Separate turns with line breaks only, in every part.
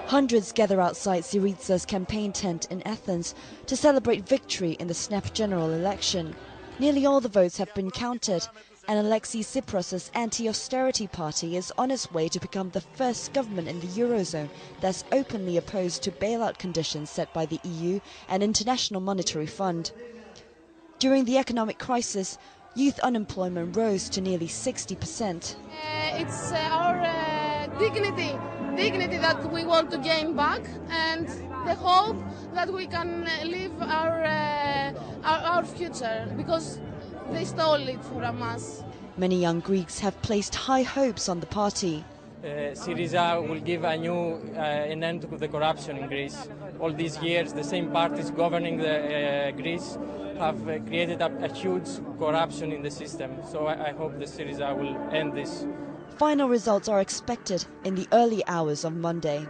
Hundreds gather outside Syriza's campaign tent in Athens to celebrate victory in the snap general election. Nearly all the votes have been counted, and Alexis Tsipras's anti-austerity party is on its way to become the first government in the Eurozone that's openly opposed to bailout conditions set by the EU and International Monetary Fund. During the economic crisis, youth unemployment rose to nearly 60%.
It's our dignity that we want to gain back, and the hope that we can live our future, because they stole it from us.
Many young Greeks have placed high hopes on the party.
Syriza will give an end to the corruption in Greece. All these years, the same parties governing Greece have created a huge corruption in the system. So I hope the Syriza will end this.
Final results are expected in the early hours of Monday.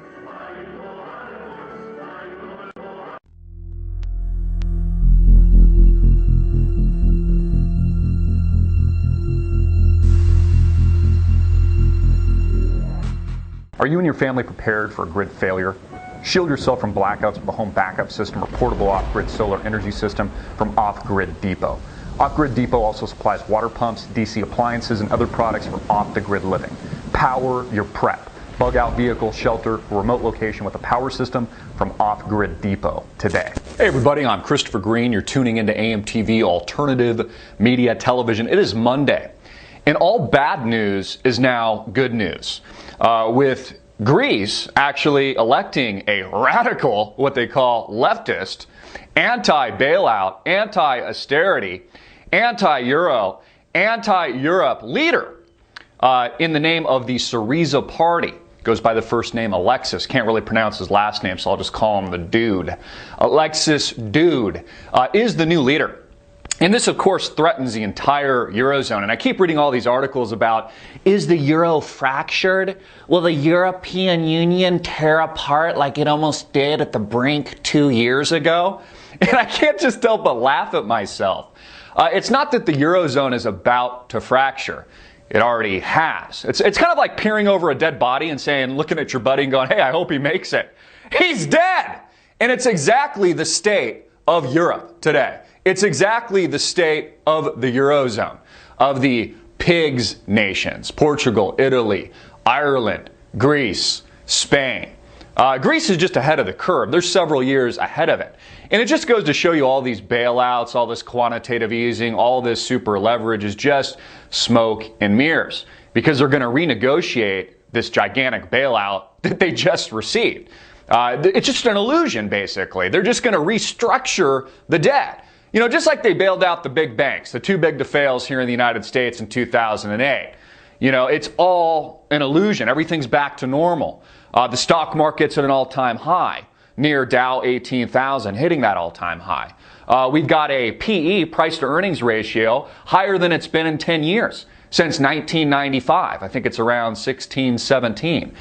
Are you and your family prepared for a grid failure? Shield yourself from blackouts with a home backup system or portable off-grid solar energy system from Off-Grid Depot. Off-Grid Depot also supplies water pumps, DC appliances, and other products for off-the-grid living. Power your prep. Bug out vehicle, shelter, or remote location with a power system from Off-Grid Depot today. Hey everybody, I'm Christopher Greene. You're tuning into AMTV Alternative Media Television. It is Monday, and all bad news is now good news. With Greece actually electing a radical, what they call leftist, anti-bailout, anti-austerity, anti-Euro, anti-Europe leader in the name of the Syriza party. Goes by the first name Alexis. Can't really pronounce his last name, so I'll just call him the Dude. Alexis Dude is the new leader. And this, of course, threatens the entire Eurozone. And I keep reading all these articles about, is the Euro fractured? Will the European Union tear apart like it almost did at the brink 2 years ago? And I can't just help but laugh at myself. It's not that the Eurozone is about to fracture. It already has. It's kind of like peering over a dead body and saying, looking at your buddy and going, hey, I hope he makes it. He's dead! And it's exactly the state of Europe today. It's exactly the state of the Eurozone, of the pigs nations, Portugal, Italy, Ireland, Greece, Spain. Greece is just ahead of the curve. They're several years ahead of it. And it just goes to show you all these bailouts, all this quantitative easing, all this super leverage is just smoke and mirrors, because they're going to renegotiate this gigantic bailout that they just received. It's just an illusion, basically. They're just going to restructure the debt. You know, just like they bailed out the big banks, the too big to fails here in the United States in 2008. You know, it's all an illusion. Everything's back to normal. The stock market's at an all-time high, near Dow 18,000, hitting that all-time high. We've got a PE, price to earnings ratio, higher than it's been in 10 years. Since 1995. I think it's around 16, 17.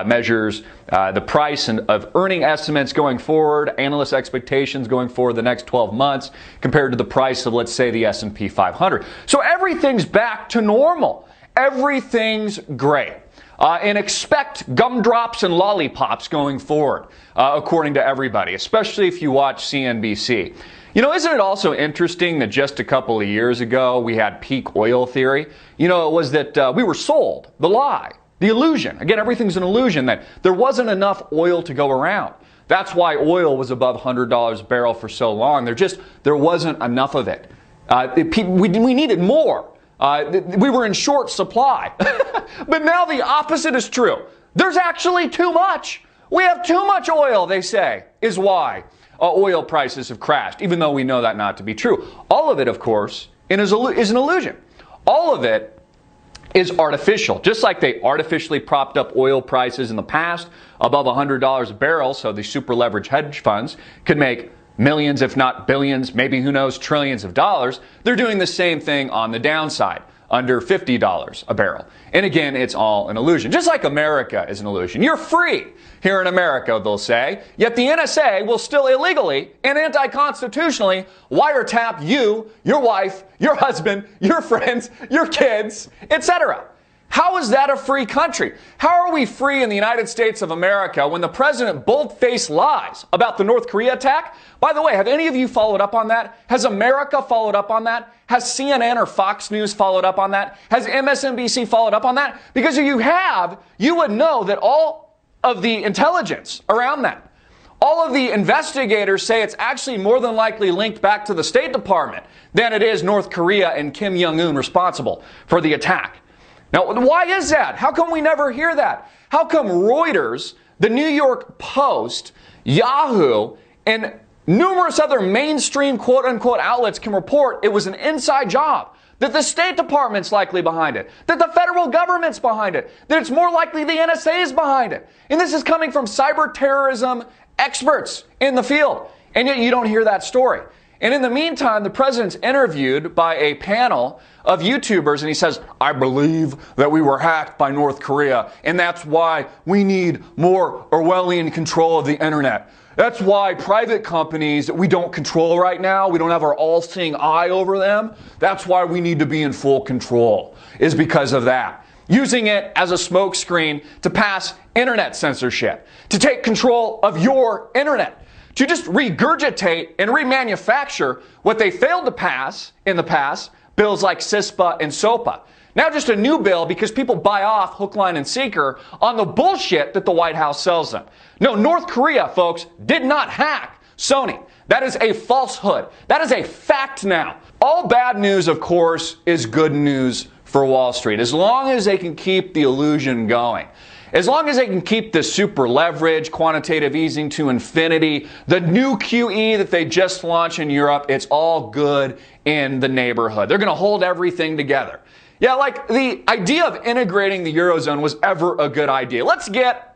Measures the price of earning estimates going forward, analyst expectations going forward the next 12 months compared to the price of, let's say, the S&P 500. So everything's back to normal. Everything's great. And expect gumdrops and lollipops going forward, according to everybody, especially if you watch CNBC. You know, isn't it also interesting that just a couple of years ago we had peak oil theory? You know, it was that we were sold the lie, the illusion. Again, everything's an illusion that there wasn't enough oil to go around. That's why oil was above $100 a barrel for so long. There wasn't enough of it. We needed more. We were in short supply. But now the opposite is true. There's actually too much. We have too much oil, they say, is why oil prices have crashed, even though we know that not to be true. All of it, of course, is an illusion. All of it is artificial. Just like they artificially propped up oil prices in the past above $100 a barrel, so the super leveraged hedge funds could make millions, if not billions, maybe who knows, trillions of dollars. They're doing the same thing on the downside, under $50 a barrel. And again, it's all an illusion. Just like America is an illusion. You're free here in America, they'll say, yet the NSA will still illegally and anti-constitutionally wiretap you, your wife, your husband, your friends, your kids, etc.
How is that a free country? How are we free in the United States of America when the president bold-faced lies about the North Korea attack? By the way, have any of you followed up on that? Has America followed up on that? Has CNN or Fox News followed up on that? Has MSNBC followed up on that? Because if you have, you would know that all of the intelligence around that, all of the investigators say it's actually more than likely linked back to the State Department than it is North Korea and Kim Jong-un responsible for the attack. Now, why is that? How come we never hear that? How come Reuters, the New York Post, Yahoo, and numerous other mainstream quote-unquote outlets can report it was an inside job, that the State Department's likely behind it, that the federal government's behind it, that it's more likely the NSA is behind it? And this is coming from cyber terrorism experts in the field, and yet you don't hear that story. And in the meantime, the president's interviewed by a panel of YouTubers, and he says, I believe that we were hacked by North Korea, and that's why we need more Orwellian control of the internet. That's why private companies that we don't control right now, we don't have our all-seeing eye over them, that's why we need to be in full control, is because of that. Using it as a smokescreen to pass internet censorship, to take control of your internet, to just regurgitate and remanufacture what they failed to pass in the past, bills like CISPA and SOPA. Now just a new bill because people buy off hook, line, and sinker on the bullshit that the White House sells them. No, North Korea, folks, did not hack Sony. That is a falsehood. That is a fact now. All bad news, of course, is good news for Wall Street, as long as they can keep the illusion going. As long as they can keep the super leverage, quantitative easing to infinity, the new QE that they just launched in Europe, it's all good in the neighborhood. They're going to hold everything together. Yeah, like the idea of integrating the Eurozone was ever a good idea. Let's get,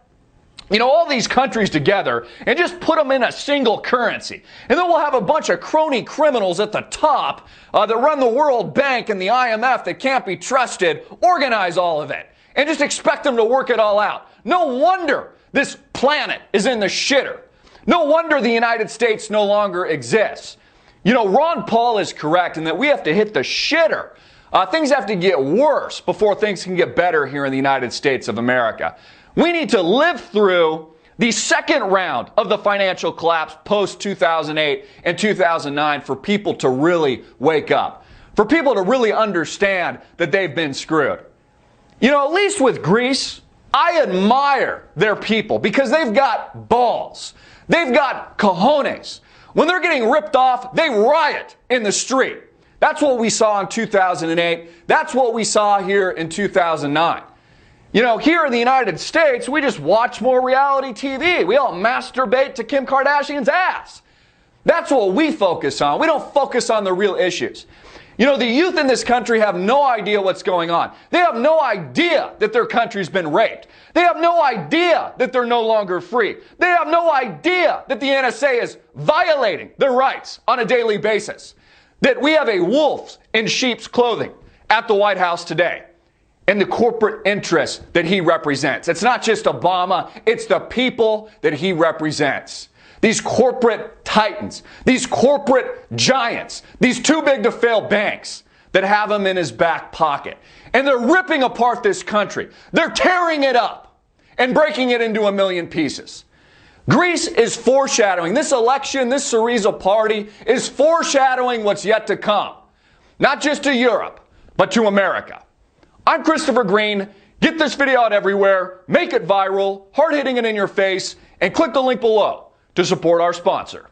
all these countries together and just put them in a single currency. And then we'll have a bunch of crony criminals at the top that run the World Bank and the IMF that can't be trusted, organize all of it, and just expect them to work it all out. No wonder this planet is in the shitter. No wonder the United States no longer exists. Ron Paul is correct in that we have to hit the shitter. Things have to get worse before things can get better here in the United States of America. We need to live through the second round of the financial collapse post-2008 and 2009 for people to really wake up, for people to really understand that they've been screwed. At least with Greece, I admire their people because they've got balls. They've got cojones. When they're getting ripped off, they riot in the street. That's what we saw in 2008. That's what we saw here in 2009. Here in the United States, we just watch more reality TV. We all masturbate to Kim Kardashian's ass. That's what we focus on. We don't focus on the real issues. The youth in this country have no idea what's going on. They have no idea that their country's been raped. They have no idea that they're no longer free. They have no idea that the NSA is violating their rights on a daily basis. That we have a wolf in sheep's clothing at the White House today. And the corporate interests that he represents. It's not just Obama, it's the people that he represents. These corporate titans, these corporate giants, these too big to fail banks that have him in his back pocket. And they're ripping apart this country. They're tearing it up and breaking it into a million pieces. Greece is foreshadowing, this election, this Syriza party is foreshadowing what's yet to come. Not just to Europe, but to America. I'm Christopher Greene. Get this video out everywhere, make it viral, hard-hitting it in your face, and click the link below to support our sponsor.